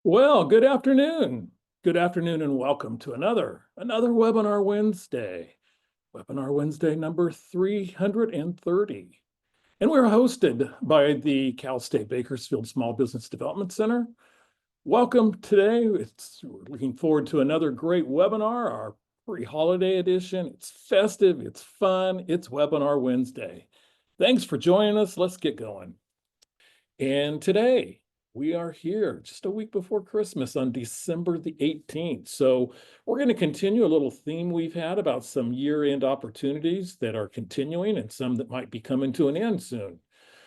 Well, good afternoon. Good afternoon and welcome to another Webinar Wednesday. Webinar Wednesday number 330. And we're hosted by the Cal State Bakersfield Small Business Development Center. Welcome today. We're looking forward to another great webinar, our pre-holiday edition. It's festive, it's fun, it's Webinar Wednesday. Thanks for joining us. Let's get going. And today, we are here just a week before Christmas on December the 18th. So we're going to continue a little theme we've had about some year-end opportunities that are continuing and some that might be coming to an end soon.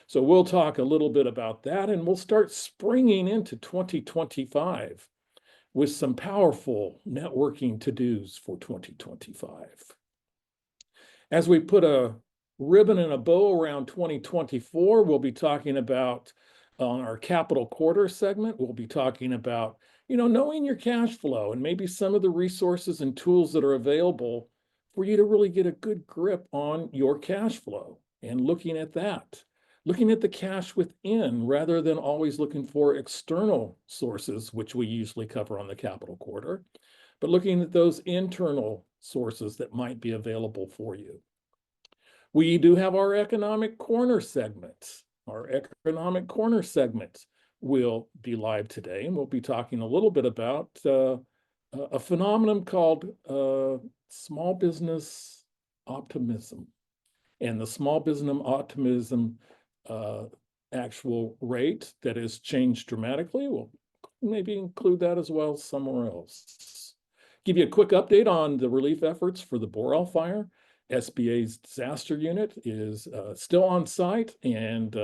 So we'll talk a little bit about that, and we'll start springing into 2025 with some powerful networking to-dos for 2025. As we put a ribbon and a bow around 2024, we'll be talking about on our capital quarter segment, we'll be talking about, knowing your cash flow and maybe some of the resources and tools that are available for you to really get a good grip on your cash flow and looking at that, looking at the cash within rather than always looking for external sources, which we usually cover on the capital quarter, but looking at those internal sources that might be available for you. We do have our economic corner segment. Our economic corner segment will be live today, and we'll be talking a little bit about a phenomenon called small business optimism. And the small business optimism actual rate that has changed dramatically, we'll maybe include that as well somewhere else. Give you a quick update on the relief efforts for the Borel fire. SBA's disaster unit is still on site and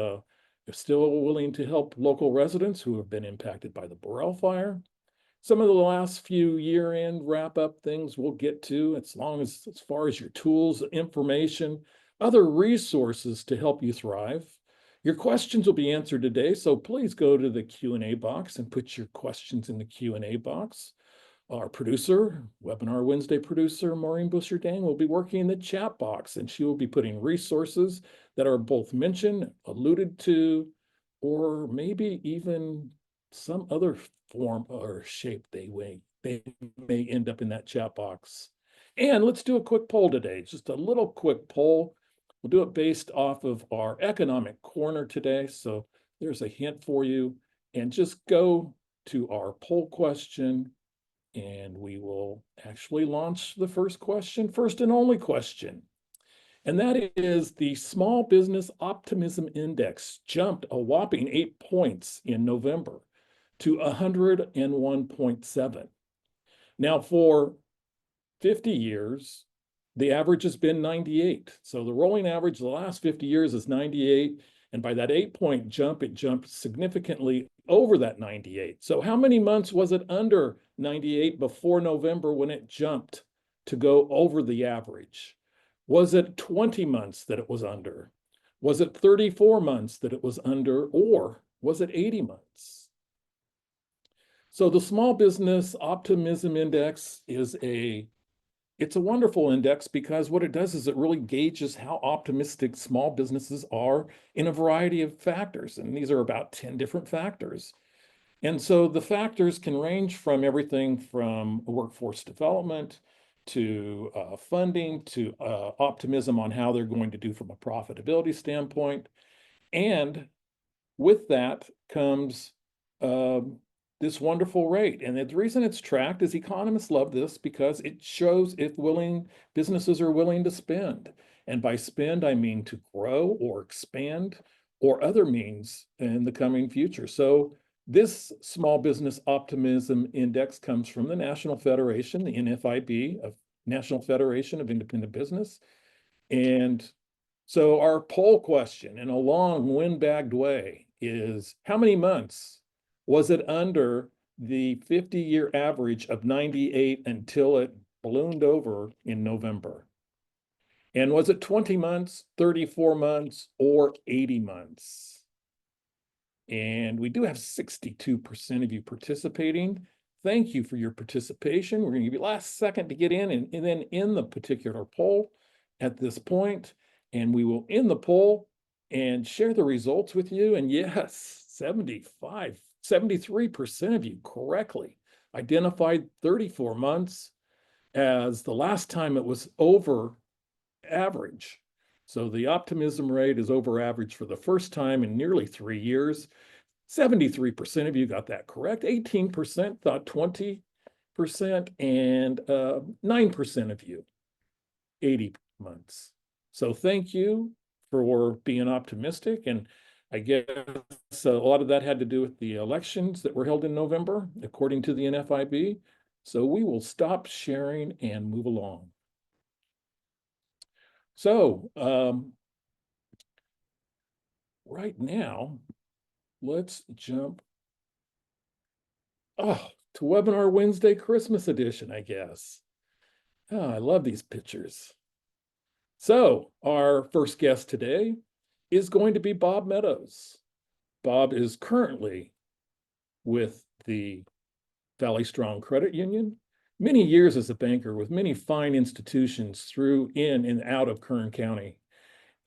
still willing to help local residents who have been impacted by the Borel fire. Some of the last few year-end wrap-up things we'll get to, as far as your tools, information, other resources to help you thrive. Your questions will be answered today, so please go to the Q&A box and put your questions in the Q&A box. Our producer, Webinar Wednesday producer, Maureen Busher-Dang, will be working in the chat box, and she will be putting resources that are both mentioned, alluded to, or maybe even some other form or shape they may end up in that chat box. And let's do a quick poll today, just a little quick poll. We'll do it based off of our economic corner today. So there's a hint for you, and just go to our poll question, and we will actually launch the first and only question. And that is the Small Business Optimism Index jumped a whopping 8 points in November to 101.7. Now for 50 years, the average has been 98. So the rolling average the last 50 years is 98. And by that 8-point jump, it jumped significantly over that 98. So how many months was it under 98 before November when it jumped to go over the average? Was it 20 months that it was under? Was it 34 months that it was under? Or was it 80 months? So the Small Business Optimism Index it's a wonderful index because what it does is it really gauges how optimistic small businesses are in a variety of factors. And these are about 10 different factors. And so the factors can range from everything from workforce development to funding to optimism on how they're going to do from a profitability standpoint. And with that comes this wonderful rate. And the reason it's tracked is economists love this because it shows if businesses are willing to spend. And by spend, I mean to grow or expand or other means in the coming future. So this Small Business Optimism Index comes from the National Federation, the NFIB, of National Federation of Independent Business. And so our poll question in a long windbagged way is, how many months was it under the 50-year average of 98 until it ballooned over in November? And was it 20 months, 34 months, or 80 months? And we do have 62% of you participating. Thank you for your participation. We're going to give you last second to get in and then end the particular poll at this point. And we will end the poll and share the results with you. And yes, 75 73% of you correctly identified 34 months as the last time it was over average. So the optimism rate is over average for the first time in nearly 3 years. 73% of you got that correct. 18% thought 20%, and 9% of you, 80 months. So thank you for being optimistic. And I guess a lot of that had to do with the elections that were held in November, according to the NFIB. So we will stop sharing and move along. So right now, let's jump to Webinar Wednesday Christmas edition, I guess. I love these pictures. So our first guest today is going to be Bob Meadows. Bob is currently with the Valley Strong Credit Union, many years as a banker with many fine institutions through, in, and out of Kern County.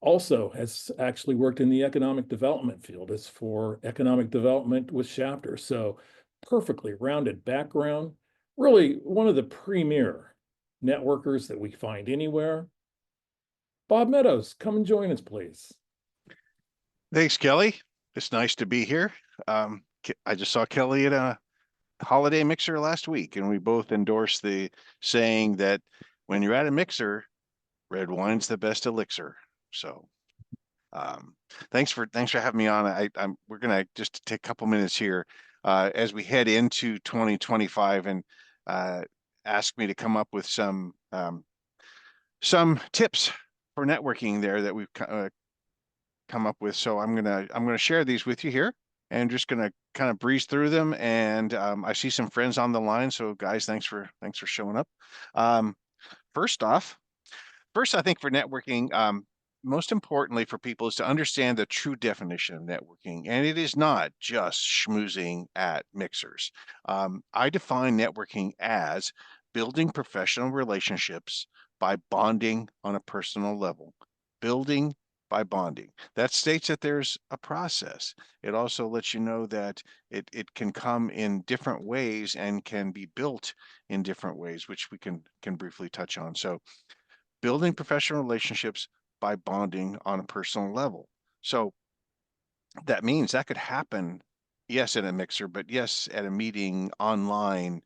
Also has actually worked in the economic development field as for economic development with Shafter. So perfectly rounded background, really one of the premier networkers that we find anywhere. Bob Meadows, come and join us, please. Thanks, Kelly. It's nice to be here. I just saw Kelly at a holiday mixer last week, and we both endorsed the saying that when you're at a mixer, red wine's the best elixir. So thanks for having me on. We're gonna just take a couple minutes here as we head into 2025 and ask me to come up with some tips for networking there that we've come up with. So I'm gonna share these with you here, and just gonna kind of breeze through them. And I see some friends on the line, so guys, thanks for showing up. First, I think for networking, most importantly for people is to understand the true definition of networking, and it is not just schmoozing at mixers. I define networking as building professional relationships by bonding on a personal level. Building by bonding. That states that there's a process. It also lets you know that it can come in different ways and can be built in different ways, which we can briefly touch on. So building professional relationships by bonding on a personal level. So that means that could happen, yes, at a mixer, but yes, at a meeting, online,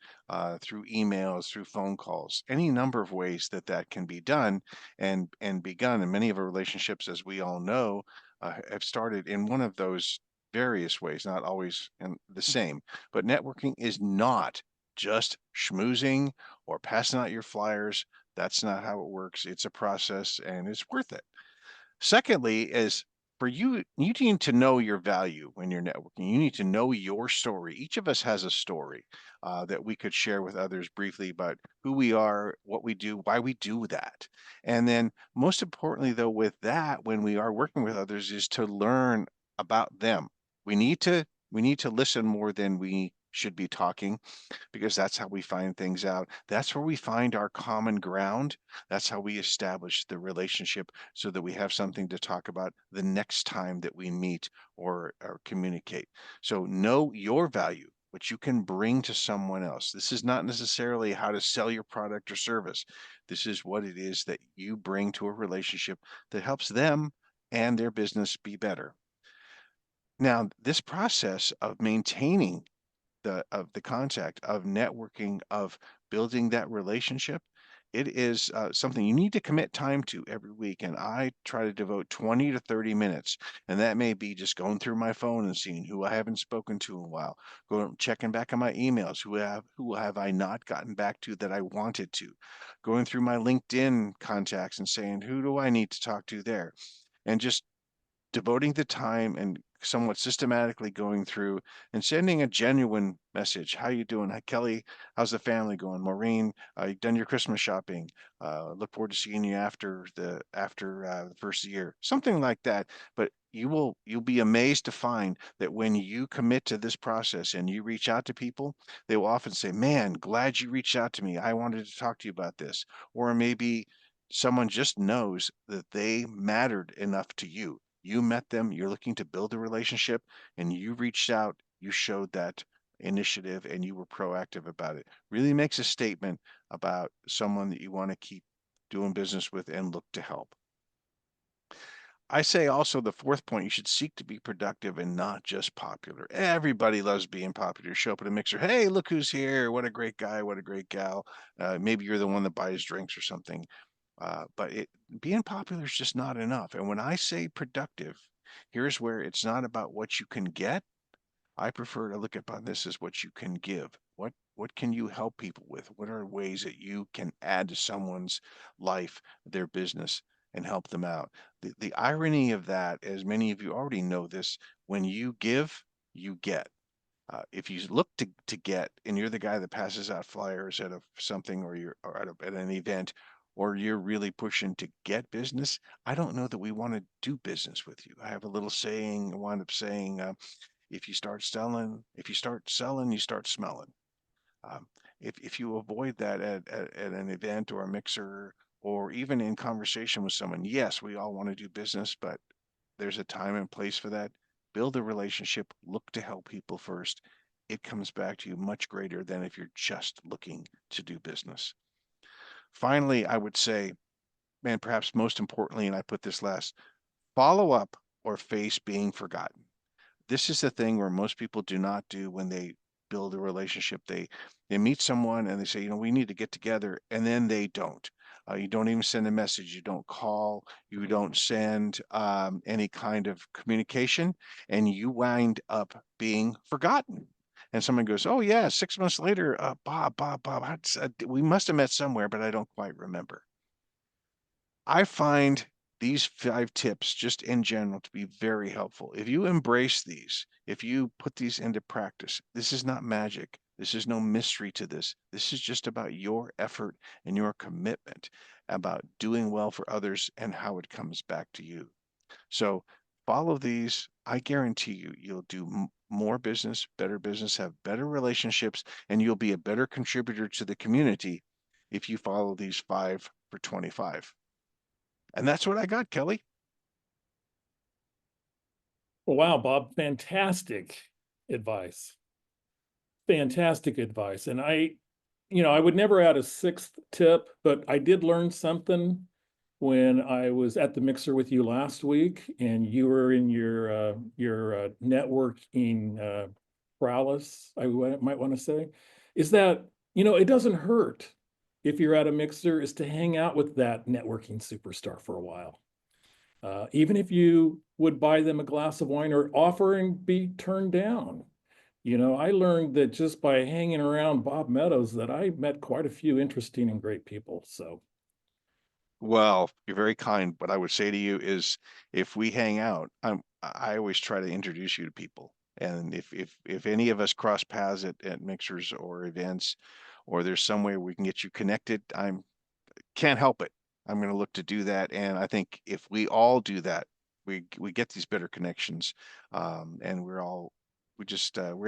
through emails, through phone calls, any number of ways that can be done and begun. And many of our relationships, as we all know, have started in one of those various ways, not always the same. But networking is not just schmoozing or passing out your flyers. That's not how it works. It's a process, and it's worth it. Secondly, is for you need to know your value when you're networking. You need to know your story. Each of us has a story that we could share with others briefly about who we are, what we do, why we do that. And then most importantly, though, with that, when we are working with others, is to learn about them. We need to listen more than we should be talking, because that's how we find things out. That's where we find our common ground. That's how we establish the relationship so that we have something to talk about the next time that we meet or communicate. So know your value, what you can bring to someone else. This is not necessarily how to sell your product or service. This is what it is that you bring to a relationship that helps them and their business be better. Now, this process of maintaining the contact, of networking, of building that relationship, it is something you need to commit time to every week. And I try to devote 20 to 30 minutes. And that may be just going through my phone and seeing who I haven't spoken to in a while, checking back on my emails, who have I not gotten back to that I wanted to, going through my LinkedIn contacts and saying, who do I need to talk to there? And just devoting the time and somewhat systematically going through and sending a genuine message. How you doing? Hi, Kelly. How's the family going? Maureen, you done your Christmas shopping? Look forward to seeing you after the first year. Something like that. But you'll be amazed to find that when you commit to this process and you reach out to people, they will often say, man, glad you reached out to me. I wanted to talk to you about this. Or maybe someone just knows that they mattered enough to you. You met them, you're looking to build a relationship, and you reached out you showed that initiative and you were proactive about it. Really makes a statement about someone that you want to keep doing business with and look to help. I say also the fourth point, you should seek to be productive and not just popular. Everybody loves being popular. Show up at a mixer. Hey, look who's here. What a great guy. What a great gal. Maybe you're the one that buys drinks or something. But being popular is just not enough. And when I say productive, here's where it's not about what you can get. I prefer to look upon this as what you can give. What can you help people with? What are ways that you can add to someone's life, their business, and help them out? The irony of that, as many of you already know this, when you give, you get. If you look to get, and you're the guy that passes out flyers at something, or you're at an event, or you're really pushing to get business, I don't know that we want to do business with you. I have a little saying, I wind up saying, if you start selling, you start smelling. If you avoid that at an event or a mixer, or even in conversation with someone, yes, we all want to do business, but there's a time and place for that. Build a relationship, look to help people first. It comes back to you much greater than if you're just looking to do business. Finally, I would say, man, perhaps most importantly, and I put this last, follow up or face being forgotten. This is the thing where most people do not do when they build a relationship. They meet someone and they say, we need to get together, and then they don't. You don't even send a message. You don't call. You don't send any kind of communication, and you wind up being forgotten. And someone goes, "Oh yeah, 6 months later, Bob, we must have met somewhere, but I don't quite remember." I find these 5 tips just in general to be very helpful. If you embrace these, if you put these into practice, this is not magic. This is no mystery to this. This is just about your effort and your commitment about doing well for others and how it comes back to you. So follow these. I guarantee you, you'll do more business, have better relationships, and you'll be a better contributor to the community if you follow these 5 for 25. And that's what I got, Kelly. Wow, Bob, fantastic advice. Fantastic advice. And I would never add a 6th tip, but I did learn something when I was at the mixer with you last week, and you were in your networking prowess, I might want to say, is that, it doesn't hurt if you're at a mixer is to hang out with that networking superstar for a while. Even if you would buy them a glass of wine or offer and be turned down. I learned that just by hanging around Bob Meadows that I met quite a few interesting and great people. So, Well, you're very kind. What I would say to you is if we hang out, I always try to introduce you to people. And if any of us cross paths at mixers or events, or there's some way we can get you connected, can't help it. I'm going to look to do that. And I think if we all do that, we get these better connections, and we're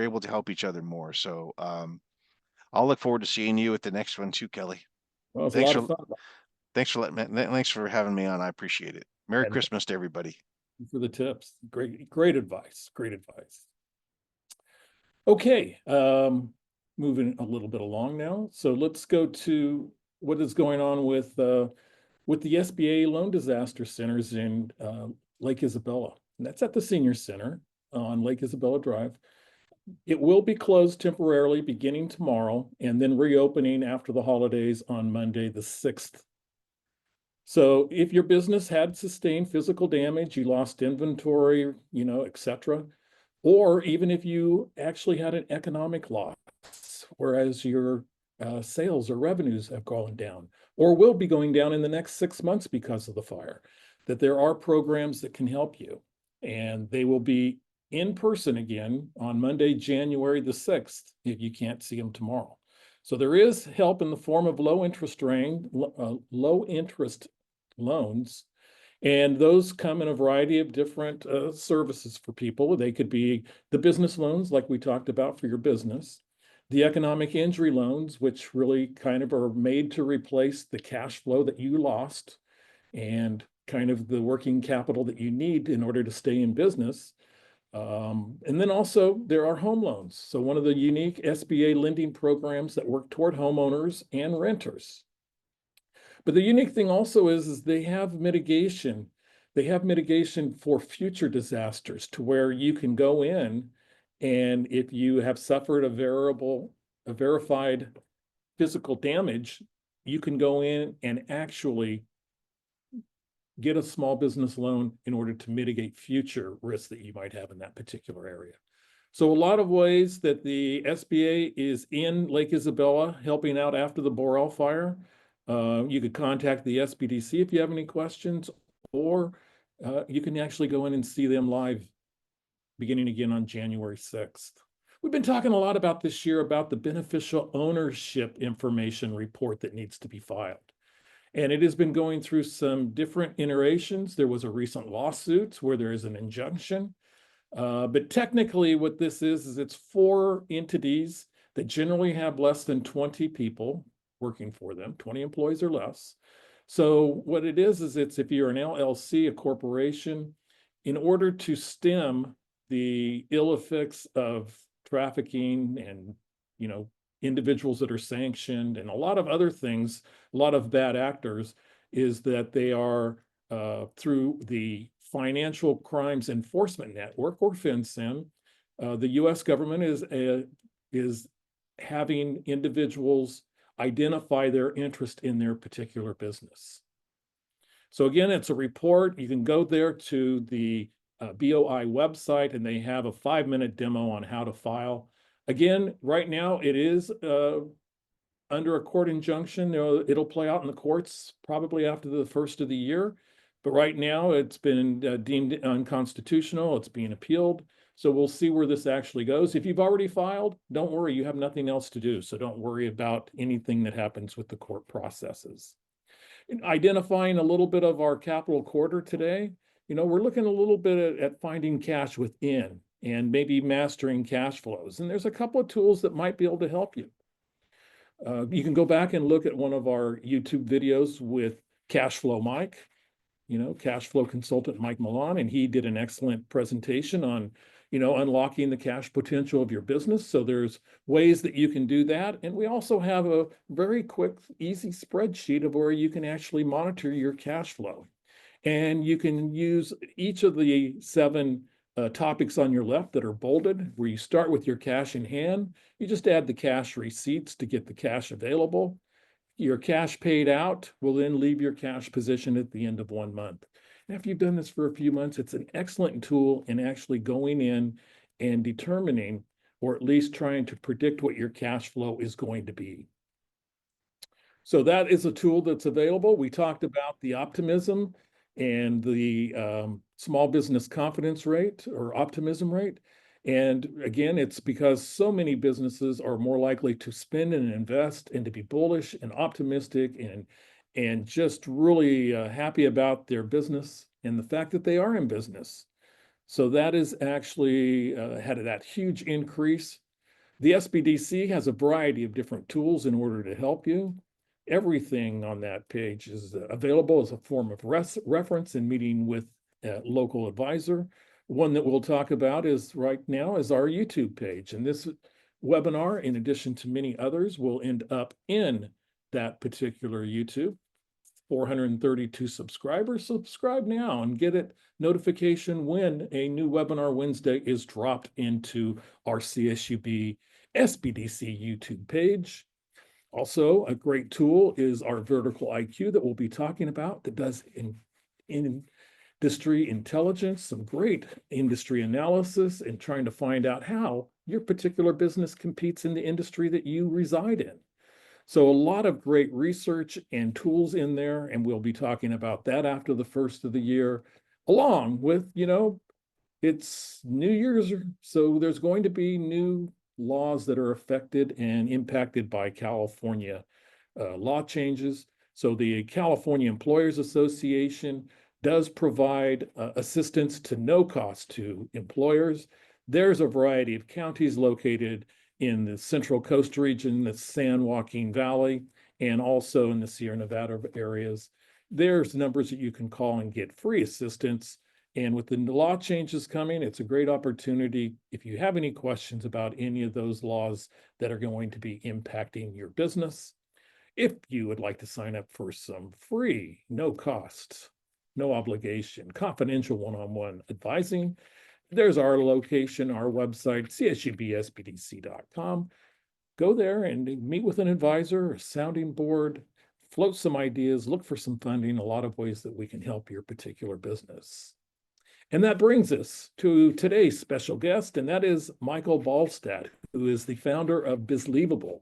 able to help each other more. So I'll look forward to seeing you at the next one too, Kelly. well, it's a Thanks lot for of fun. thanks for having me on. I appreciate it. Merry And thank Christmas to everybody. you for the tips. Great advice. Great advice. Okay, moving a little bit along now. So let's go to what is going on with the SBA loan disaster centers in Lake Isabella. And that's at the Senior Center on Lake Isabella Drive. It will be closed temporarily beginning tomorrow and then reopening after the holidays on Monday, the 6th. So if your business had sustained physical damage, you lost inventory, etc., or even if you actually had an economic loss, whereas your sales or revenues have gone down or will be going down in the next 6 months because of the fire, that there are programs that can help you. And they will be in person again on Monday, January the 6th, if you can't see them tomorrow. So there is help in the form of low interest loans. And those come in a variety of different services for people. They could be the business loans, like we talked about for your business, the economic injury loans, which really kind of are made to replace the cash flow that you lost and kind of the working capital that you need in order to stay in business. And then also there are home loans. So one of the unique SBA lending programs that work toward homeowners and renters. But the unique thing also is they have mitigation. They have mitigation for future disasters to where you can go in and if you have suffered a verified physical damage, you can go in and actually get a small business loan in order to mitigate future risks that you might have in that particular area. So a lot of ways that the SBA is in Lake Isabella helping out after the Borel fire. You could contact the SBDC if you have any questions, or you can actually go in and see them live beginning again on January 6th. We've been talking a lot about this year about the beneficial ownership information report that needs to be filed. And it has been going through some different iterations. There was a recent lawsuit where there is an injunction. But technically what this is it's 4 entities that generally have less than 20 people working for them, 20 employees or less. So what it is it's if you're an LLC, a corporation, in order to stem the ill effects of trafficking and, individuals that are sanctioned and a lot of other things, a lot of bad actors, is that they are through the Financial Crimes Enforcement Network, or FinCEN. The U.S. government is having individuals identify their interest in their particular business. So again, it's a report. You can go there to the BOI website, and they have a 5-minute demo on how to file. Again, right now it is under a court injunction. It'll play out in the courts probably after the first of the year. But right now it's been deemed unconstitutional. It's being appealed. So we'll see where this actually goes. If you've already filed, don't worry, you have nothing else to do. So don't worry about anything that happens with the court processes. In identifying a little bit of our capital quarter today, we're looking a little bit at finding cash within and maybe mastering cash flows. And there's a couple of tools that might be able to help you. You can go back and look at one of our YouTube videos with Cash Flow Mike, cash flow consultant Mike Milan, and he did an excellent presentation on, unlocking the cash potential of your business. So there's ways that you can do that. And we also have a very quick, easy spreadsheet of where you can actually monitor your cash flow. And you can use each of the 7 topics on your left that are bolded, where you start with your cash in hand. You just add the cash receipts to get the cash available. Your cash paid out will then leave your cash position at the end of 1 month. And after you've done this for a few months, it's an excellent tool in actually going in and determining, or at least trying to predict what your cash flow is going to be. So that is a tool that's available. We talked about the optimism and the small business confidence rate, or optimism rate. And again, it's because so many businesses are more likely to spend and invest and to be bullish and optimistic and just really happy about their business and the fact that they are in business. So that is actually had that huge increase. The SBDC has a variety of different tools in order to help you. Everything on that page is available as a form of reference in meeting with a local advisor. One that we'll talk about is right now is our YouTube page. And this webinar, in addition to many others, will end up in that particular YouTube. 432 subscribers. Subscribe now and get a notification when a new webinar Wednesday is dropped into our CSUB SBDC YouTube page. Also, a great tool is our vertical IQ that we'll be talking about that does industry intelligence, some great industry analysis, and trying to find out how your particular business competes in the industry that you reside in. So a lot of great research and tools in there, and we'll be talking about that after the first of the year, along with, it's New Year's, so there's going to be new laws that are affected and impacted by California law changes. So the California Employers Association does provide assistance to no cost to employers. There's a variety of counties located in the Central Coast region, the San Joaquin Valley, and also in the Sierra Nevada areas. There's numbers that you can call and get free assistance. And with the law changes coming, it's a great opportunity. If you have any questions about any of those laws that are going to be impacting your business, if you would like to sign up for some free, no cost, no obligation, confidential one-on-one advising, there's our location, our website, CSUBSBDC.com. Go there and meet with an advisor, a sounding board, float some ideas, look for some funding, a lot of ways that we can help your particular business. And that brings us to today's special guest, and that is Michael Balstad, who is the founder of Bizleavable,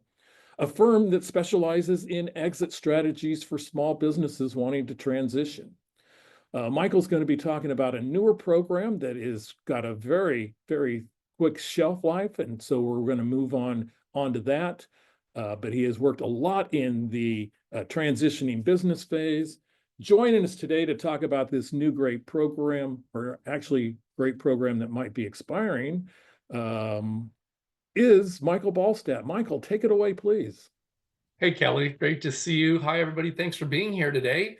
a firm that specializes in exit strategies for small businesses wanting to transition. Michael's going to be talking about a newer program that is got a very, very quick shelf life, and so we're going to move on to that. But he has worked a lot in the transitioning business phase. Joining us today to talk about this new great program, or actually great program that might be expiring, is Michael Balstad. Michael, take it away, please. Hey, Kelly, great to see you. Hi, everybody. Thanks for being here today.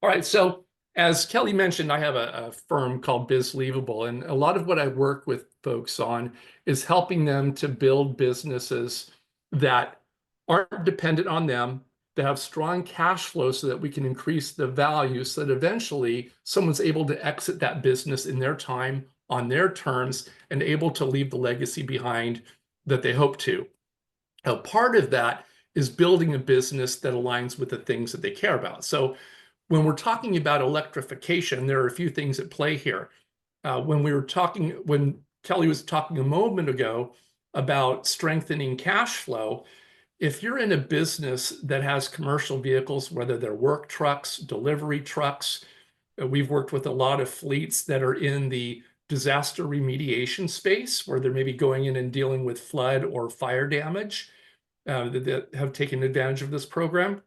All right, so as Kelly mentioned, I have a firm called Bizleavable, and a lot of what I work with folks on is helping them to build businesses that aren't dependent on them, that have strong cash flow so that we can increase the value so that eventually someone's able to exit that business in their time, on their terms, and able to leave the legacy behind that they hope to. Now, part of that is building a business that aligns with the things that they care about. So when we're talking about electrification, there are a few things at play here. When Kelly was talking a moment ago about strengthening cash flow, if you're in a business that has commercial vehicles, whether they're work trucks, delivery trucks, we've worked with a lot of fleets that are in the disaster remediation space, where they're maybe going in and dealing with flood or fire damage, that have taken advantage of this program.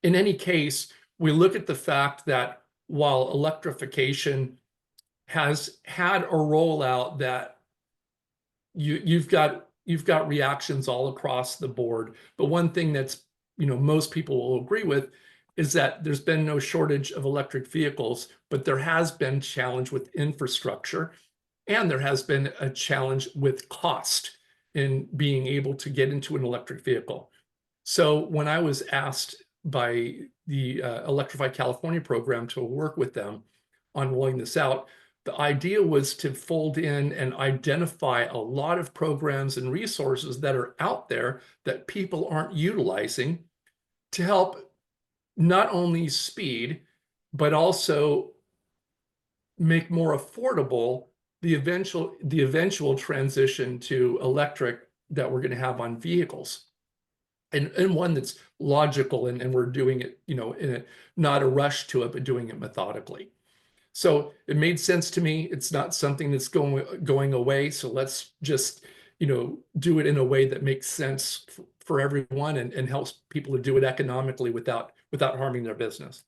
In any case, we look at the fact that while electrification has had a rollout that you've got reactions all across the board, but one thing that's most people will agree with is that there's been no shortage of electric vehicles, but there has been challenge with infrastructure, and there has been a challenge with cost in being able to get into an electric vehicle. So when I was asked by the Electrify California program to work with them on rolling this out, the idea was to fold in and identify a lot of programs and resources that are out there that people aren't utilizing to help not only speed, but also make more affordable the eventual transition to electric that we're going to have on vehicles. And one that's logical, and we're doing it, in not a rush to it, but doing it methodically. So it made sense to me. It's not something that's going away. So let's just, do it in a way that makes sense for everyone and helps people to do it economically without harming their business.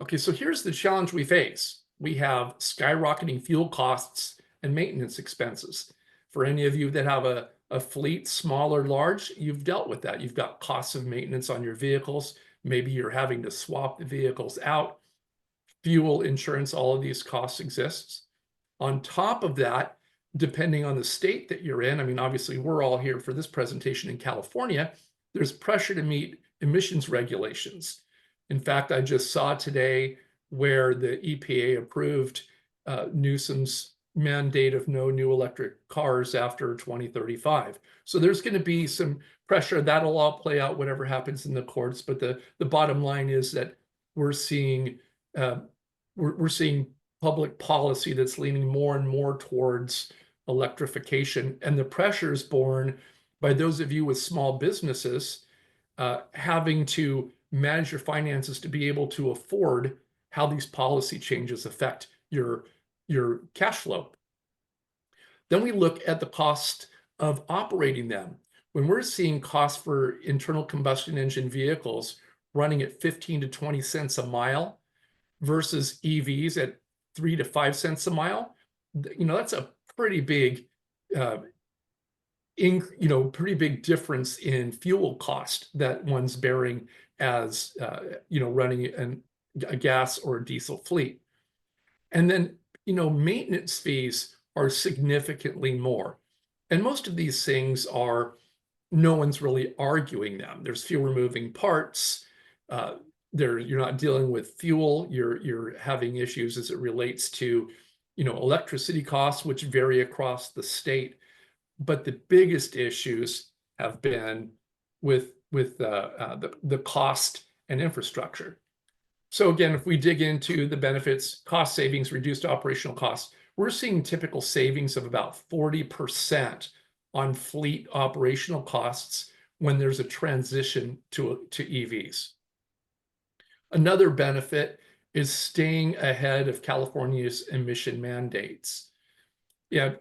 Okay, so here's the challenge we face. We have skyrocketing fuel costs and maintenance expenses. For any of you that have a fleet, small or large, you've dealt with that. You've got costs of maintenance on your vehicles. Maybe you're having to swap the vehicles out. Fuel, insurance, all of these costs exists. On top of that, depending on the state that you're in, I mean, obviously we're all here for this presentation in California, there's pressure to meet emissions regulations. In fact, I just saw today where the EPA approved Newsom's mandate of no new electric cars after 2035. So there's going to be some pressure. That'll all play out whatever happens in the courts. But the bottom line is that we're seeing public policy that's leaning more and more towards electrification, and the pressure is born by those of you with small businesses having to manage your finances to be able to afford how these policy changes affect your cash flow. Then we look at the cost of operating them. When we're seeing costs for internal combustion engine vehicles running at 15 to 20 cents a mile versus EVs at 3 to 5 cents a mile, that's a pretty big, pretty big difference in fuel cost that one's bearing as, running a gas or a diesel fleet. And then, maintenance fees are significantly more. And most of these things are, no one's really arguing them. There's fewer moving parts. You're not dealing with fuel. You're having issues as it relates to, electricity costs, which vary across the state. But the biggest issues have been with the cost and infrastructure. So again, if we dig into the benefits, cost savings, reduced operational costs, we're seeing typical savings of about 40% on fleet operational costs when there's a transition to EVs. Another benefit is staying ahead of California's emission mandates. Yeah,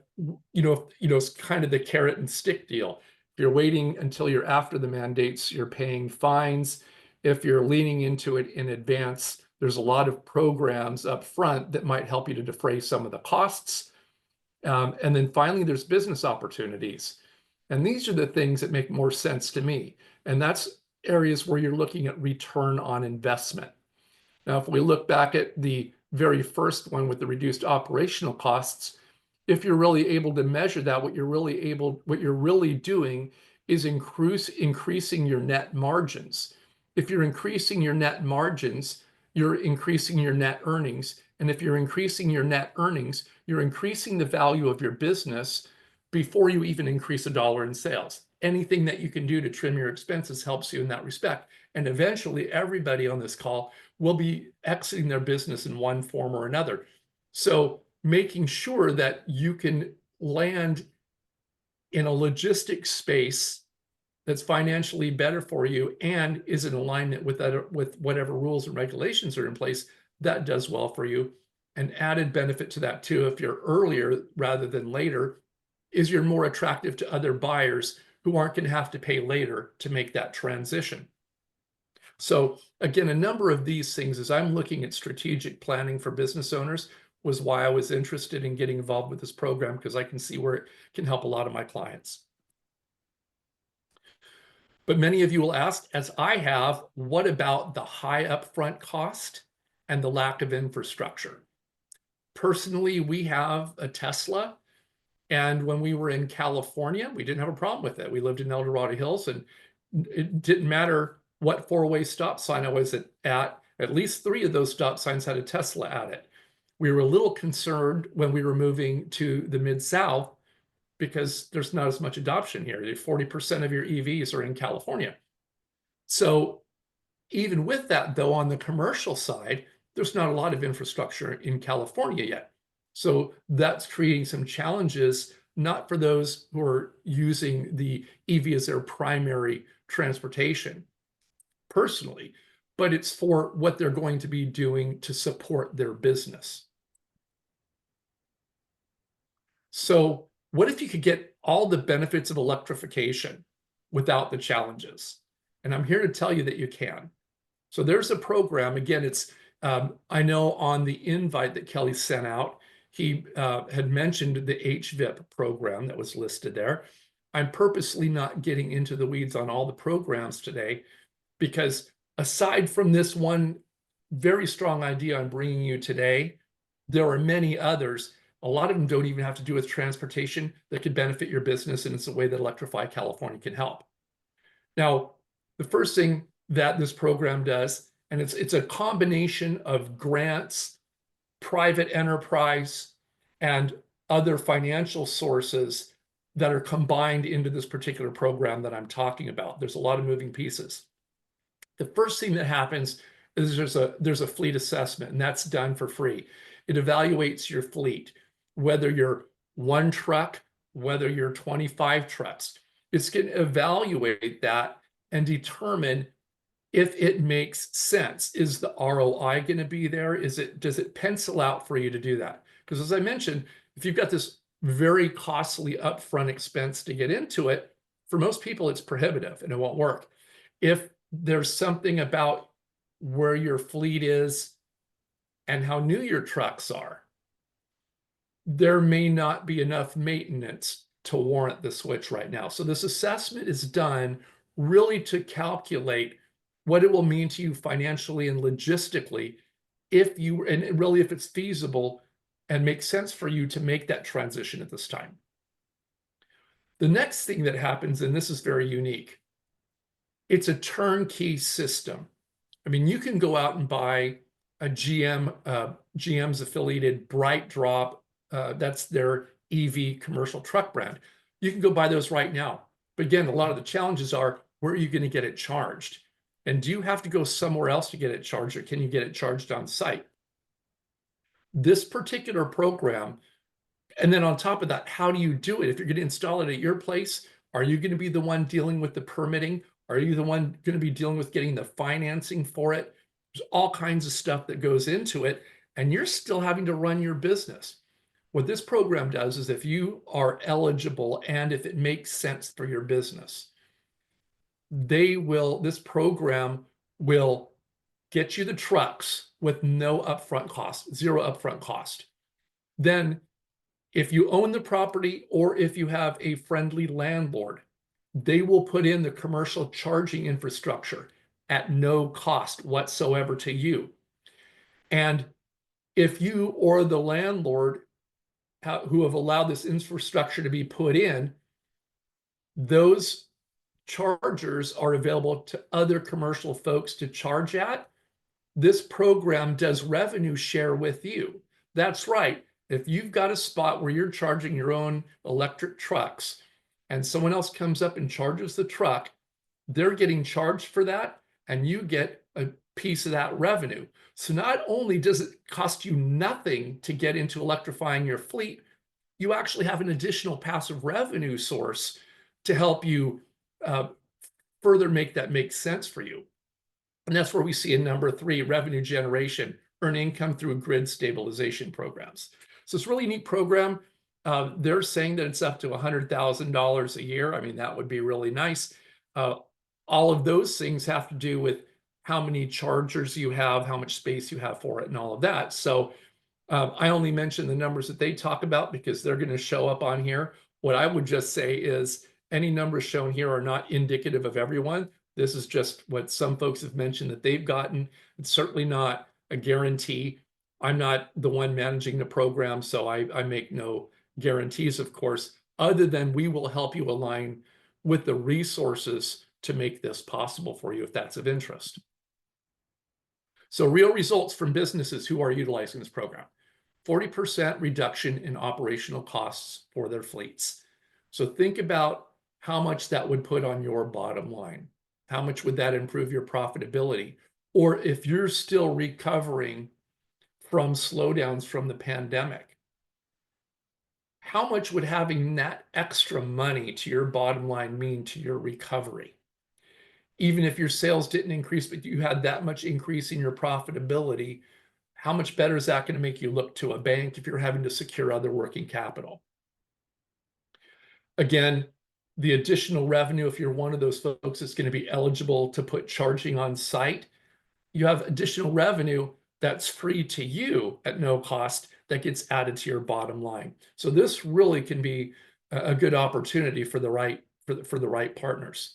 it's kind of the carrot and stick deal. If you're waiting until you're after the mandates, you're paying fines. If you're leaning into it in advance, there's a lot of programs up front that might help you to defray some of the costs. And then finally, there's business opportunities. And these are the things that make more sense to me. And that's areas where you're looking at return on investment. Now, if we look back at the very first one with the reduced operational costs, if you're really able to measure that, what you're really doing is increasing your net margins. If you're increasing your net margins, you're increasing your net earnings. And if you're increasing your net earnings, you're increasing the value of your business before you even increase $1 in sales. Anything that you can do to trim your expenses helps you in that respect. And eventually, everybody on this call will be exiting their business in one form or another. So making sure that you can land in a logistics space that's financially better for you and is in alignment with whatever rules and regulations are in place, that does well for you. An added benefit to that too, if you're earlier rather than later, is you're more attractive to other buyers who aren't going to have to pay later to make that transition. So again, a number of these things, as I'm looking at strategic planning for business owners, was why I was interested in getting involved with this program, because I can see where it can help a lot of my clients. But many of you will ask, as I have, what about the high upfront cost and the lack of infrastructure? Personally, we have a Tesla, and when we were in California, we didn't have a problem with it. We lived in El Dorado Hills, and it didn't matter what four-way stop sign I was at least 3 of those stop signs had a Tesla at it. We were a little concerned when we were moving to the Mid-South because there's not as much adoption here. 40% of your EVs are in California. So even with that, though, on the commercial side, there's not a lot of infrastructure in California yet. So that's creating some challenges, not for those who are using the EV as their primary transportation personally, but it's for what they're going to be doing to support their business. So what if you could get all the benefits of electrification without the challenges? And I'm here to tell you that you can. So there's a program, again, it's, I know on the invite that Kelly sent out, he had mentioned the HVIP program that was listed there. I'm purposely not getting into the weeds on all the programs today, because aside from this one very strong idea I'm bringing you today, there are many others. A lot of them don't even have to do with transportation that could benefit your business, and it's a way that Electrify California can help. Now, the first thing that this program does, and it's a combination of grants, private enterprise, and other financial sources that are combined into this particular program that I'm talking about. There's a lot of moving pieces. The first thing that happens is there's a fleet assessment, and that's done for free. It evaluates your fleet, whether you're 1 truck, whether you're 25 trucks. It's going to evaluate that and determine if it makes sense. Is the ROI going to be there? Does it pencil out for you to do that? Because as I mentioned, if you've got this very costly upfront expense to get into it, for most people, it's prohibitive and it won't work. If there's something about where your fleet is and how new your trucks are, there may not be enough maintenance to warrant the switch right now. So this assessment is done really to calculate what it will mean to you financially and logistically if it's feasible and makes sense for you to make that transition at this time. The next thing that happens, and this is very unique, it's a turnkey system. I mean, you can go out and buy a GM's affiliated Bright Drop. That's their EV commercial truck brand. You can go buy those right now. But again, a lot of the challenges are, where are you going to get it charged? And do you have to go somewhere else to get it charged, or can you get it charged on site? This particular program, and then on top of that, how do you do it? If you're going to install it at your place, are you going to be the one dealing with the permitting? Are you the one going to be dealing with getting the financing for it? There's all kinds of stuff that goes into it, and you're still having to run your business. What this program does is, if you are eligible and if it makes sense for your business, this program will get you the trucks with no upfront cost, zero upfront cost. Then if you own the property, or if you have a friendly landlord, they will put in the commercial charging infrastructure at no cost whatsoever to you. And if you or the landlord who have allowed this infrastructure to be put in, those chargers are available to other commercial folks to charge at. This program does revenue share with you. That's right. If you've got a spot where you're charging your own electric trucks and someone else comes up and charges the truck, they're getting charged for that, and you get a piece of that revenue. So not only does it cost you nothing to get into electrifying your fleet, you actually have an additional passive revenue source to help you further make that make sense for you. And that's where we see in number 3, revenue generation, earn income through grid stabilization programs. So it's a really neat program. They're saying that it's up to $100,000 a year. I mean, that would be really nice. All of those things have to do with how many chargers you have, how much space you have for it, and all of that. So I only mention the numbers that they talk about because they're going to show up on here. What I would just say is, any numbers shown here are not indicative of everyone. This is just what some folks have mentioned that they've gotten. It's certainly not a guarantee. I'm not the one managing the program, so I make no guarantees, of course, other than we will help you align with the resources to make this possible for you if that's of interest. So real results from businesses who are utilizing this program: 40% reduction in operational costs for their fleets. So think about how much that would put on your bottom line. How much would that improve your profitability? Or if you're still recovering from slowdowns from the pandemic, how much would having that extra money to your bottom line mean to your recovery? Even if your sales didn't increase, but you had that much increase in your profitability, how much better is that going to make you look to a bank if you're having to secure other working capital? Again, the additional revenue, if you're one of those folks that's going to be eligible to put charging on site, you have additional revenue that's free to you at no cost that gets added to your bottom line. So this really can be a good opportunity for the right partners.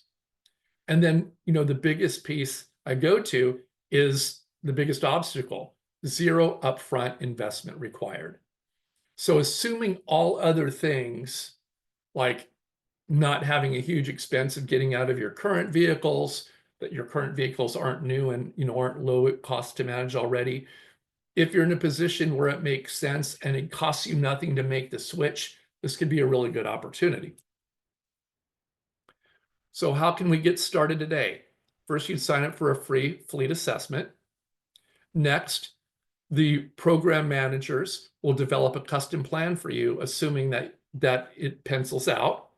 And then, the biggest piece I go to is the biggest obstacle: zero upfront investment required. So assuming all other things, like not having a huge expense of getting out of your current vehicles, that your current vehicles aren't new and aren't low cost to manage already. If you're in a position where it makes sense and it costs you nothing to make the switch, this could be a really good opportunity. So how can we get started today? First, you'd sign up for a free fleet assessment. Next, the program managers will develop a custom plan for you, assuming that it pencils out.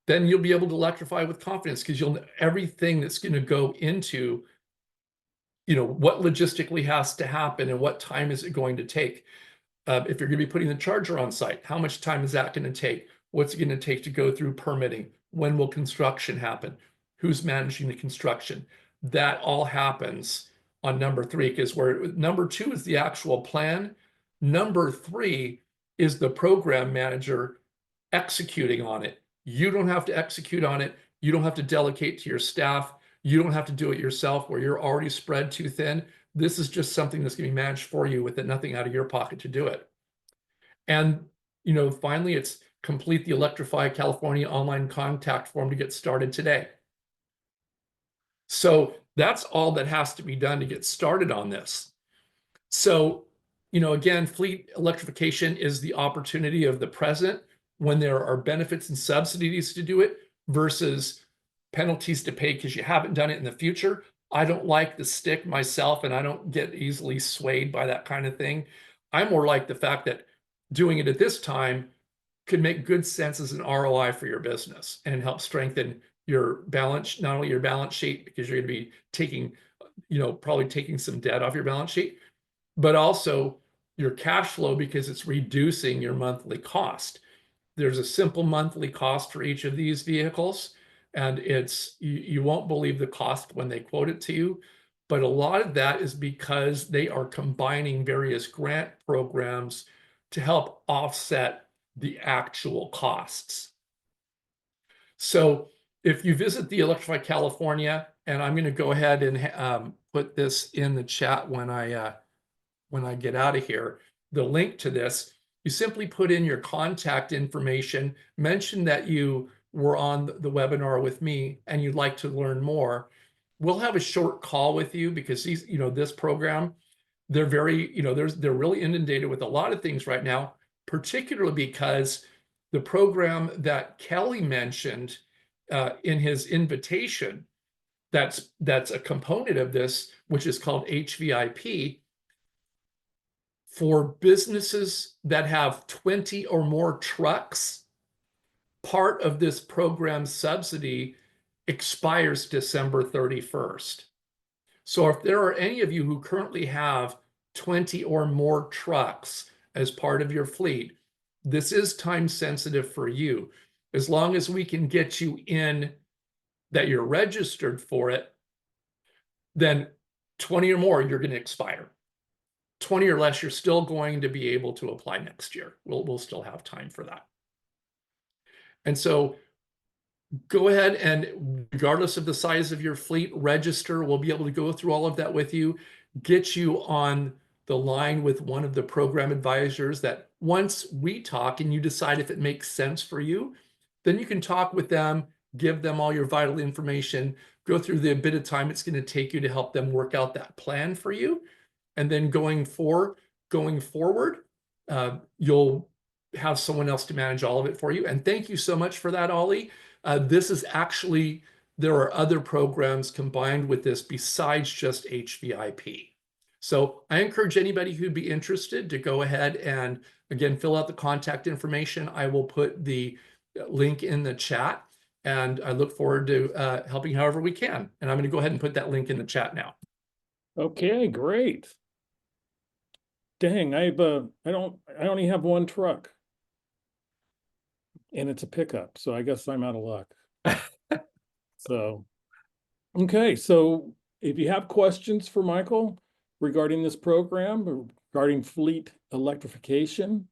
Then you'll be able to electrify with confidence because you'll know everything that's going to go into, what logistically has to happen and what time is it going to take. If you're going to be putting the charger on site, how much time is that going to take? What's it going to take to go through permitting? When will construction happen? Who's managing the construction? That all happens on number 3, because where number 2 is the actual plan, number 3 is the program manager executing on it. You don't have to execute on it. You don't have to delegate to your staff. You don't have to do it yourself where you're already spread too thin. This is just something that's going to be managed for you with nothing out of your pocket to do it. And, finally, it's complete the Electrify California online contact form to get started today. So that's all that has to be done to get started on this. So, again, fleet electrification is the opportunity of the present when there are benefits and subsidies to do it versus penalties to pay because you haven't done it in the future. I don't like the stick myself, and I don't get easily swayed by that kind of thing. I more like the fact that doing it at this time could make good sense as an ROI for your business and help strengthen your balance, not only your balance sheet, because you're going to be taking, probably taking some debt off your balance sheet, but also your cash flow because it's reducing your monthly cost. There's a simple monthly cost for each of these vehicles, and you won't believe the cost when they quote it to you, but a lot of that is because they are combining various grant programs to help offset the actual costs. So if you visit the Electrify California, and I'm going to go ahead and put this in the chat when I get out of here, the link to this, you simply put in your contact information, mention that you were on the webinar with me and you'd like to learn more. We'll have a short call with you because these, this program, they're very, they're really inundated with a lot of things right now, particularly because the program that Kelly mentioned in his invitation, that's a component of this, which is called HVIP, for businesses that have 20 or more trucks. Part of this program's subsidy expires December 31st. So if there are any of you who currently have 20 or more trucks as part of your fleet, this is time sensitive for you. As long as we can get you in that you're registered for it, then 20 or more, you're going to expire. 20 or less, you're still going to be able to apply next year. We'll still have time for that. And so go ahead and, regardless of the size of your fleet, register. We'll be able to go through all of that with you, get you on the line with one of the program advisors that once we talk and you decide if it makes sense for you, then you can talk with them, give them all your vital information, go through the bit of time it's going to take you to help them work out that plan for you. And then going forward, you'll have someone else to manage all of it for you. And thank you so much for that, Ollie. This is actually, there are other programs combined with this besides just HVIP. So I encourage anybody who'd be interested to go ahead and, again, fill out the contact information. I will put the link in the chat, and I look forward to helping however we can. And I'm going to go ahead and put that link in the chat now. Okay, great. Dang, I only have one truck. And it's a pickup, so I guess I'm out of luck. So, okay, so if you have questions for Michael regarding this program, or regarding fleet electrification,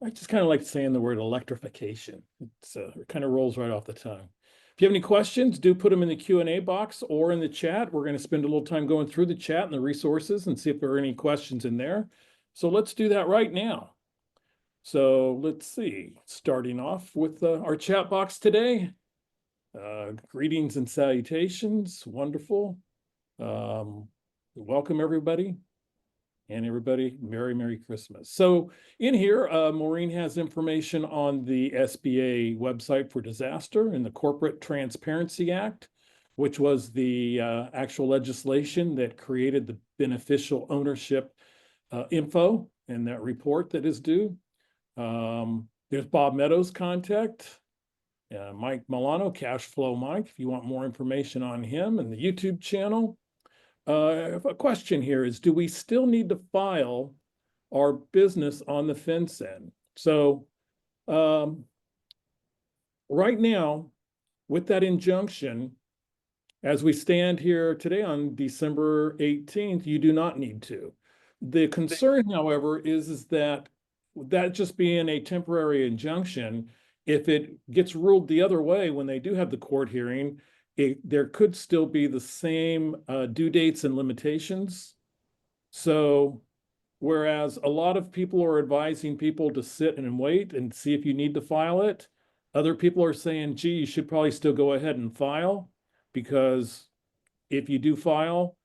I just kind of like saying the word electrification. It kind of rolls right off the tongue. If you have any questions, do put them in the Q&A box or in the chat. We're going to spend a little time going through the chat and the resources and see if there are any questions in there. So let's do that right now. So let's see, starting off with our chat box today. Greetings and salutations, wonderful. Welcome everybody. And everybody, Merry Christmas. So in here, Maureen has information on the SBA website for disaster and the Corporate Transparency Act, which was the actual legislation that created the beneficial ownership info in that report that is due. There's Bob Meadows' contact, Mike Milano, Cash Flow Mike, if you want more information on him, and the YouTube channel. A question here is, do we still need to file our business on the FinCEN? So right now, with that injunction, as we stand here today on December 18th, you do not need to. The concern, however, is that just being a temporary injunction, if it gets ruled the other way when they do have the court hearing, there could still be the same due dates and limitations So whereas a lot of people are advising people to sit and wait and see if you need to file it, other people are saying, gee, you should probably still go ahead and file, because if you do file,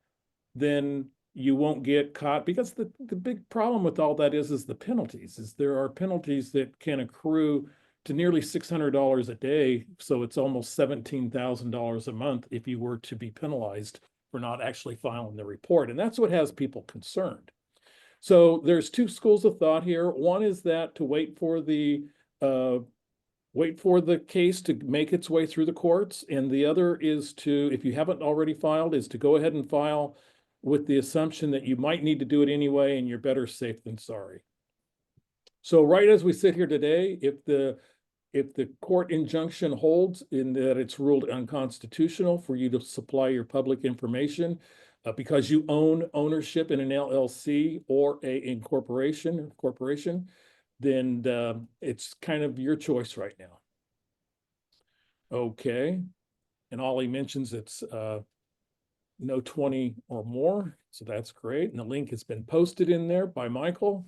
then you won't get caught, because the big problem with all that is the penalties. Is there are penalties that can accrue to nearly $600 a day. So it's almost $17,000 a month if you were to be penalized for not actually filing the report. And that's what has people concerned. So there's two schools of thought here. One is that to wait for the case to make its way through the courts. And the other is to, if you haven't already filed, is to go ahead and file with the assumption that you might need to do it anyway, and you're better safe than sorry. So right as we sit here today, if the court injunction holds in that it's ruled unconstitutional for you to supply your public information because you own ownership in an LLC or a corporation, then it's kind of your choice right now. Okay. And Ollie mentions it's no 20 or more. So that's great. And the link has been posted in there by Michael.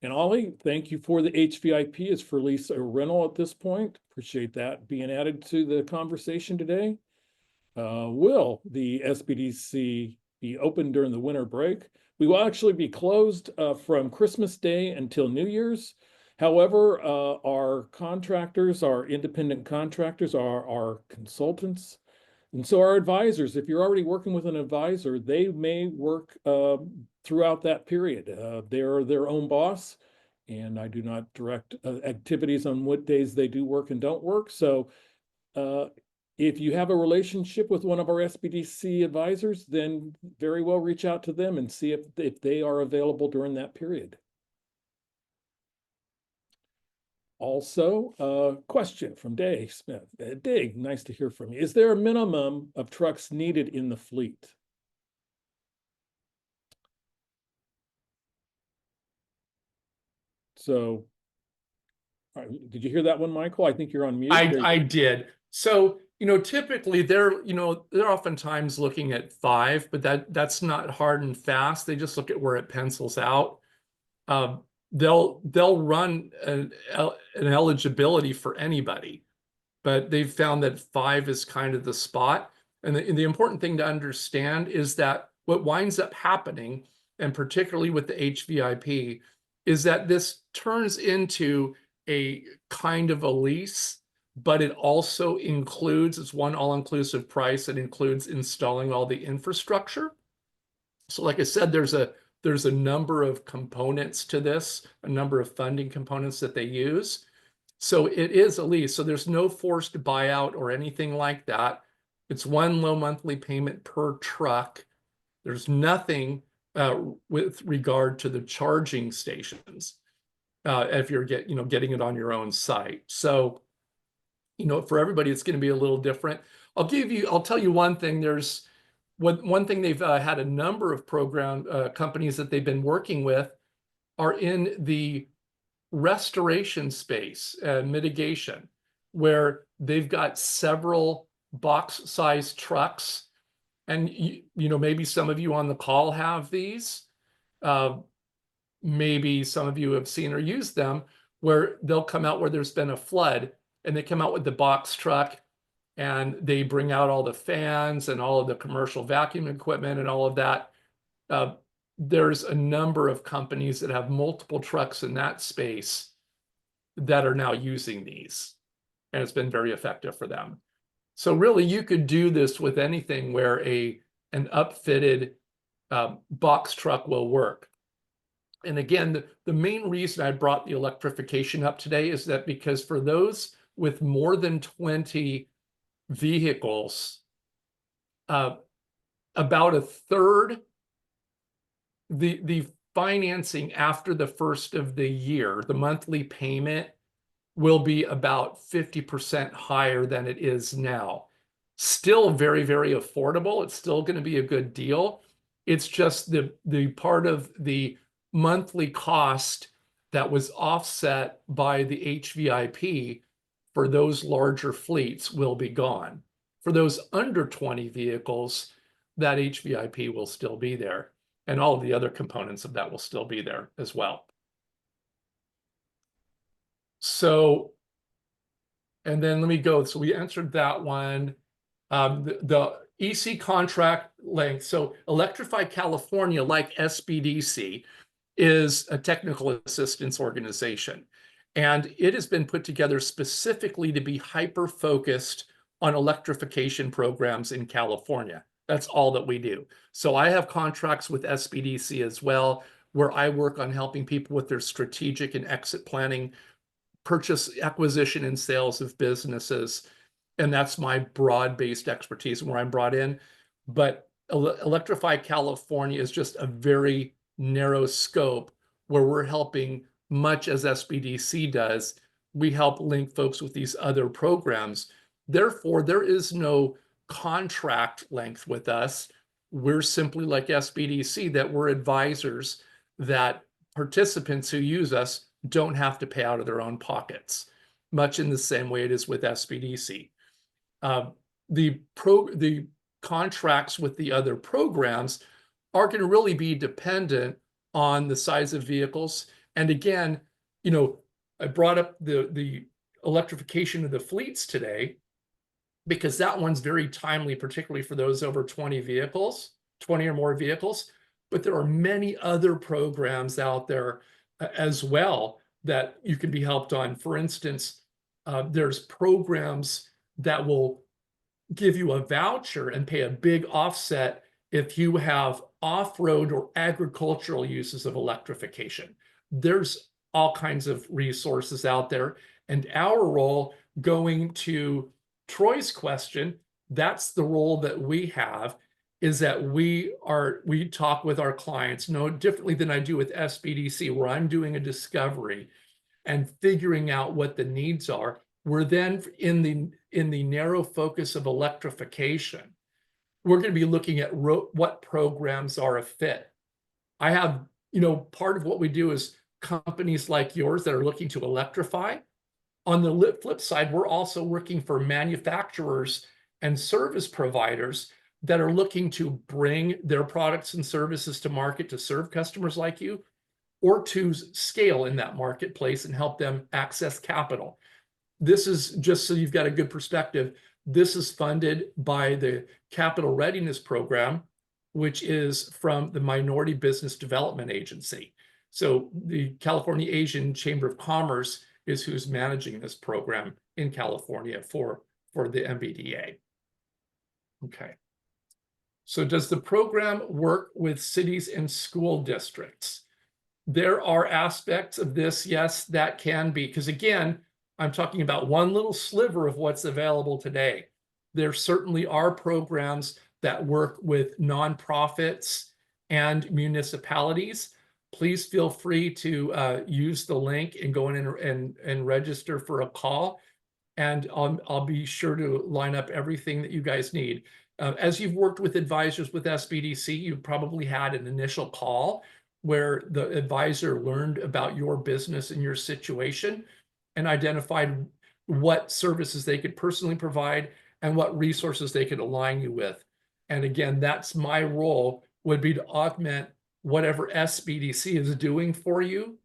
And Ollie, thank you for the HVIP is for lease or rental at this point. Appreciate that being added to the conversation today. Will the SBDC be open during the winter break? We will actually be closed from Christmas Day until New Year's. However, our contractors, our independent contractors, our consultants, and so our advisors, if you're already working with an advisor, they may work throughout that period. They're their own boss, and I do not direct activities on what days they do work and don't work. So if you have a relationship with one of our SBDC advisors, then very well reach out to them and see if they are available during that period. Also, question from Dave Smith. Dave, nice to hear from you. Is there a minimum of trucks needed in the fleet? So, all right, did you hear that one, Michael? I think you're on mute. I did. So, typically they're oftentimes looking at 5, but that's not hard and fast. They just look at where it pencils out. They'll run an eligibility for anybody, but they've found that 5 is kind of the spot. And the important thing to understand is that what winds up happening, and particularly with the HVIP, is that this turns into a kind of a lease, but it also includes, it's one all-inclusive price that includes installing all the infrastructure. So like I said, there's a number of components to this, a number of funding components that they use. So it is a lease. So there's no forced buyout or anything like that. It's one low monthly payment per truck. There's nothing with regard to the charging stations if you're getting it on your own site. So, for everybody, it's going to be a little different. I'll tell you one thing. There's one thing they've had a number of program companies that they've been working with are in the restoration space and mitigation, where they've got several box-sized trucks. And, maybe some of you on the call have these. Maybe some of you have seen or used them, where they'll come out where there's been a flood, and they come out with the box truck, and they bring out all the fans and all of the commercial vacuum equipment and all of that. There's a number of companies that have multiple trucks in that space that are now using these, and it's been very effective for them. So really, you could do this with anything where an upfitted box truck will work. And again, the main reason I brought the electrification up today is that because for those with more than 20 vehicles, about a third, the financing after the first of the year, the monthly payment will be about 50% higher than it is now. Still very, very affordable. It's still going to be a good deal. It's just the part of the monthly cost that was offset by the HVIP for those larger fleets will be gone. For those under 20 vehicles, that HVIP will still be there, and all of the other components of that will still be there as well. So, and then let me go. So we answered that one. The EC contract length. So Electrify California, like SBDC, is a technical assistance organization. And it has been put together specifically to be hyper-focused on electrification programs in California. That's all that we do. So I have contracts with SBDC as well, where I work on helping people with their strategic and exit planning, purchase, acquisition, and sales of businesses. And that's my broad-based expertise where I'm brought in. But Electrify California is just a very narrow scope where we're helping, much as SBDC does, we help link folks with these other programs. Therefore, there is no contract length with us. We're simply like SBDC, that we're advisors that participants who use us don't have to pay out of their own pockets, much in the same way it is with SBDC. The contracts with the other programs are going to really be dependent on the size of vehicles. And again, you know, I brought up the electrification of the fleets today, because that one's very timely, particularly for those over 20 vehicles, 20 or more vehicles. But there are many other programs out there as well that you can be helped on. For instance, there's programs that will give you a voucher and pay a big offset if you have off-road or agricultural uses of electrification. There's all kinds of resources out there. And our role, going to Troy's question, that's the role that we have, is that we talk with our clients no differently than I do with SBDC, where I'm doing a discovery and figuring out what the needs are. We're then in the narrow focus of electrification, we're going to be looking at what programs are a fit. I have, you know, part of what we do is companies like yours that are looking to electrify. On the flip side, we're also working for manufacturers and service providers that are looking to bring their products and services to market to serve customers like you, or to scale in that marketplace and help them access capital. This is just so you've got a good perspective. This is funded by the Capital Readiness Program, which is from the Minority Business Development Agency. So the California Asian Chamber of Commerce is who's managing this program in California for the MBDA. Okay. So does the program work with cities and school districts? There are aspects of this, yes, that can be, because again, I'm talking about one little sliver of what's available today. There certainly are programs that work with nonprofits and municipalities. Please feel free to use the link and go in and register for a call. And I'll be sure to line up everything that you guys need. As you've worked with advisors with SBDC, you've probably had an initial call where the advisor learned about your business and your situation and identified what services they could personally provide and what resources they could align you with. And again, that's my role, would be to augment whatever SBDC is doing for you,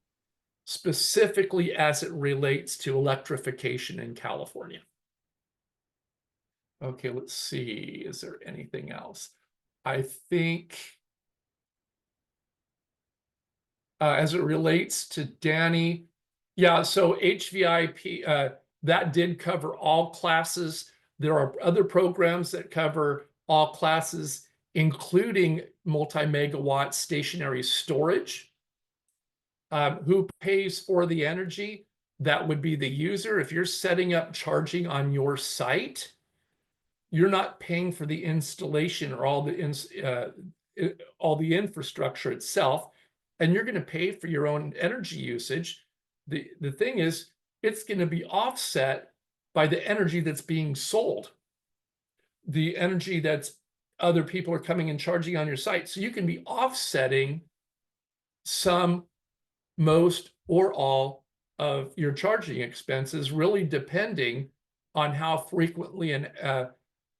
specifically as it relates to electrification in California. Okay, let's see, is there anything else? I think as it relates to Danny, yeah, so HVIP, that did cover all classes. There are other programs that cover all classes, including multi-megawatt stationary storage. Who pays for the energy? That would be the user. If you're setting up charging on your site, you're not paying for the installation or all the infrastructure itself, and you're going to pay for your own energy usage. The thing is, it's going to be offset by the energy that's being sold, the energy that's other people are coming and charging on your site. So you can be offsetting some, most, or all of your charging expenses, really depending on how frequently and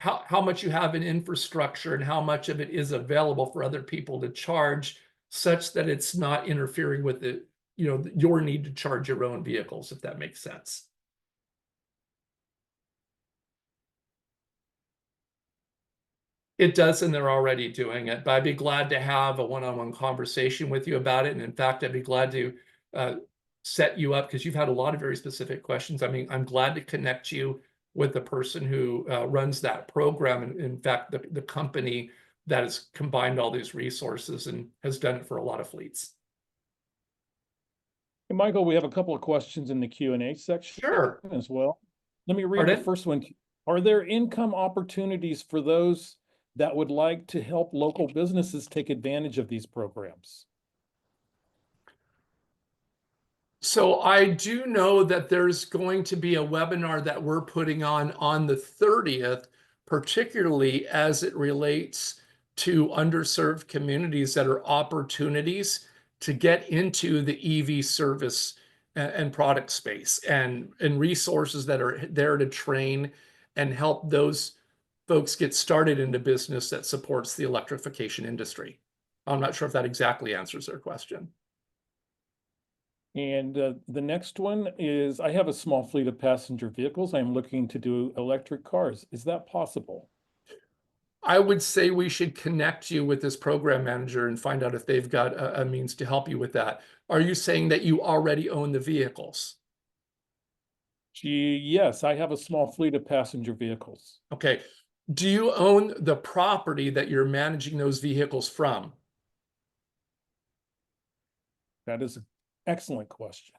how much you have in infrastructure and how much of it is available for other people to charge, such that it's not interfering with the, your need to charge your own vehicles, if that makes sense. It does, and they're already doing it, but I'd be glad to have a one-on-one conversation with you about it. And in fact, I'd be glad to set you up, because you've had a lot of very specific questions. I mean, I'm glad to connect you with the person who runs that program. And in fact, the company that has combined all these resources and has done it for a lot of fleets. Hey, Michael, we have a couple of questions in the Q&A section Sure. as well. Let me read Pardon? the first one. Are there income opportunities for those that would like to help local businesses take advantage of these programs? So I do know that there's going to be a webinar that we're putting on the 30th, particularly as it relates to underserved communities that are opportunities to get into the EV service and product space, and resources that are there to train and help those folks get started into business that supports the electrification industry. I'm not sure if that exactly answers their question. And the next one is, I have a small fleet of passenger vehicles. I'm looking to do electric cars. Is that possible? I would say we should connect you with this program manager and find out if they've got a means to help you with that. Are you saying that you already own the vehicles? Yes, I have a small fleet of passenger vehicles. Okay. Do you own the property that you're managing those vehicles from? That is an excellent question.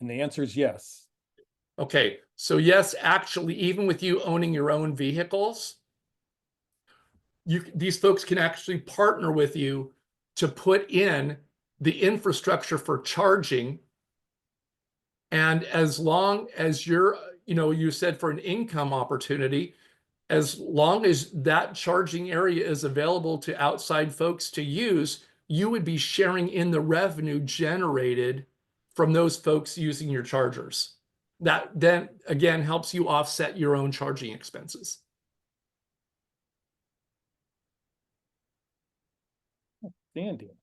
And the answer is yes. Okay. So yes, actually, even with you owning your own vehicles, these folks can actually partner with you to put in the infrastructure for charging. And as long as you're, you said for an income opportunity, as long as that charging area is available to outside folks to use, you would be sharing in the revenue generated from those folks using your chargers. That then again helps you offset your own charging expenses. Outstanding.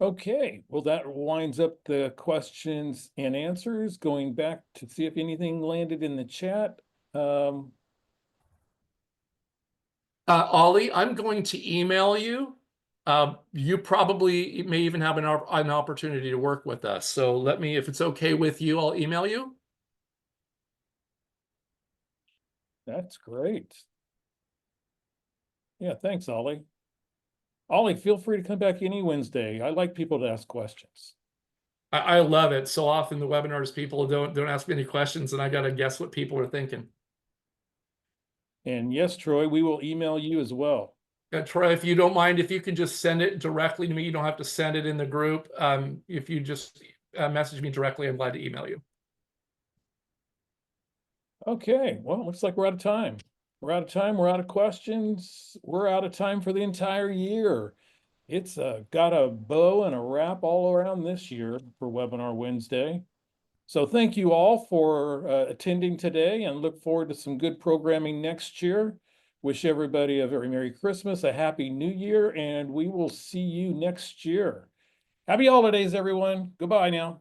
Okay, well, that winds up the questions and answers. Going back to see if anything landed in the chat. Ollie, I'm going to email you. You probably may even have an opportunity to work with us. So let me, if it's okay with you, I'll email you. That's great. Yeah, thanks, Ollie. Ollie, feel free to come back any Wednesday. I like people to ask questions. I love it. So often the webinars, people don't ask me any questions, and I got to guess what people are thinking. And yes, Troy, we will email you as well. Troy, if you don't mind, if you can just send it directly to me, you don't have to send it in the group. If you just message me directly, I'm glad to email you. Okay, well, looks like we're out of time. We're out of time. We're out of questions. We're out of time for the entire year. It's got a bow and a wrap all around this year for Webinar Wednesday. So thank you all for attending today, and look forward to some good programming next year. Wish everybody a very Merry Christmas, a Happy New Year, and we will see you next year. Happy holidays, everyone. Goodbye now.